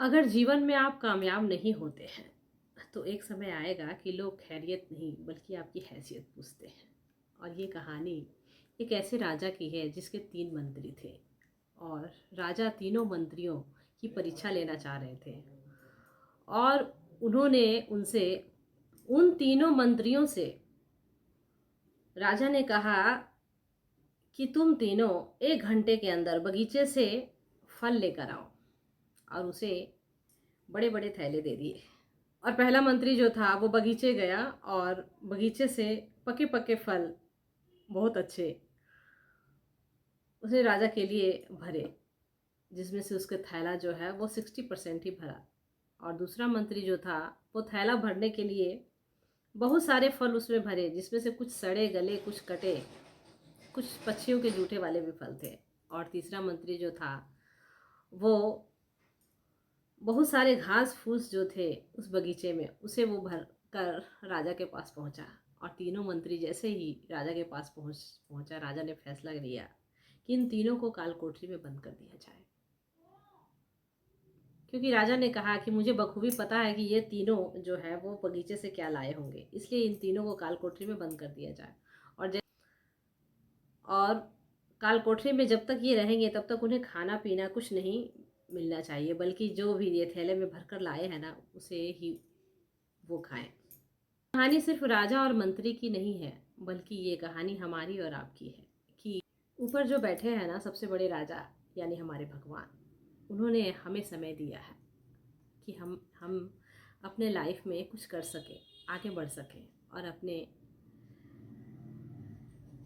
अगर जीवन में आप कामयाब नहीं होते हैं तो एक समय आएगा कि लोग खैरियत नहीं बल्कि आपकी हैसियत पूछते हैं। और ये कहानी एक ऐसे राजा की है जिसके 3 मंत्री थे और राजा तीनों मंत्रियों की परीक्षा लेना चाह रहे थे। और उन्होंने उनसे उन तीनों मंत्रियों से राजा ने कहा कि तुम तीनों 1 घंटे के अंदर बगीचे से फल लेकर आओ। और उसे बड़े बड़े थैले दे दिए। और पहला मंत्री जो था वो बगीचे गया और बगीचे से पके पके फल बहुत अच्छे उसने राजा के लिए भरे, जिसमें से उसका थैला जो है वो 60% ही भरा। और दूसरा मंत्री जो था वो थैला भरने के लिए बहुत सारे फल उसमें भरे, जिसमें से कुछ सड़े गले, कुछ कटे, कुछ पक्षियों के जूठे वाले भी फल थे। और तीसरा मंत्री जो था वो बहुत सारे घास फूस जो थे उस बगीचे में उसे वो भर कर राजा के पास पहुंचा। और तीनों मंत्री जैसे ही राजा के पास पहुंचा, राजा ने फैसला लिया कि इन तीनों को काल कोठरी में बंद कर दिया जाए। क्योंकि राजा ने कहा कि मुझे बखूबी पता है कि ये तीनों जो है वो बगीचे से क्या लाए होंगे, इसलिए इन तीनों को काल कोठरी में बंद कर दिया जाए। और काल कोठरी में जब तक ये रहेंगे तब तक उन्हें खाना पीना कुछ नहीं मिलना चाहिए, बल्कि जो भी ये थैले में भरकर लाए हैं ना उसे ही वो खाएं। कहानी सिर्फ राजा और मंत्री की नहीं है, बल्कि ये कहानी हमारी और आपकी है कि ऊपर जो बैठे हैं ना सबसे बड़े राजा यानी हमारे भगवान, उन्होंने हमें समय दिया है कि हम अपने लाइफ में कुछ कर सकें, आगे बढ़ सकें और अपने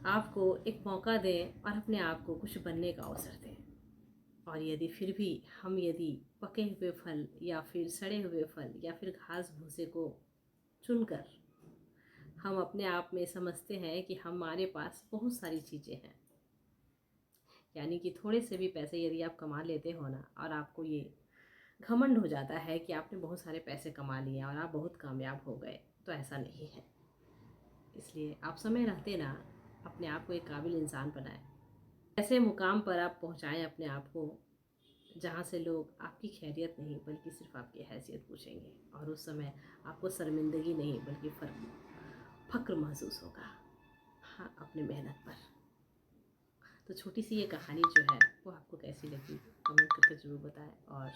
आप को एक मौका दें और अपने आप को कुछ बनने का अवसर दें। और यदि फिर भी हम यदि पके हुए फल या फिर सड़े हुए फल या फिर घास भूसे को चुनकर हम अपने आप में समझते हैं कि हमारे पास बहुत सारी चीज़ें हैं, यानी कि थोड़े से भी पैसे यदि आप कमा लेते हो ना और आपको ये घमंड हो जाता है कि आपने बहुत सारे पैसे कमा लिए और आप बहुत कामयाब हो गए, तो ऐसा नहीं है। इसलिए आप समय रहते ना अपने आप को एक काबिल इंसान बनाएं, ऐसे मुकाम पर आप पहुंचाएं अपने आप को जहाँ से लोग आपकी खैरियत नहीं बल्कि सिर्फ आपकी हैसियत पूछेंगे। और उस समय आपको शर्मिंदगी नहीं बल्कि फ़ख्र महसूस होगा, हाँ, अपने मेहनत पर। तो छोटी सी ये कहानी जो है वो आपको कैसी लगी कमेंट करके ज़रूर बताएं और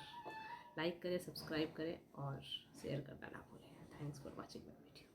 लाइक करें, सब्सक्राइब करें और शेयर करना ना भूलें। Thanks for watching my video.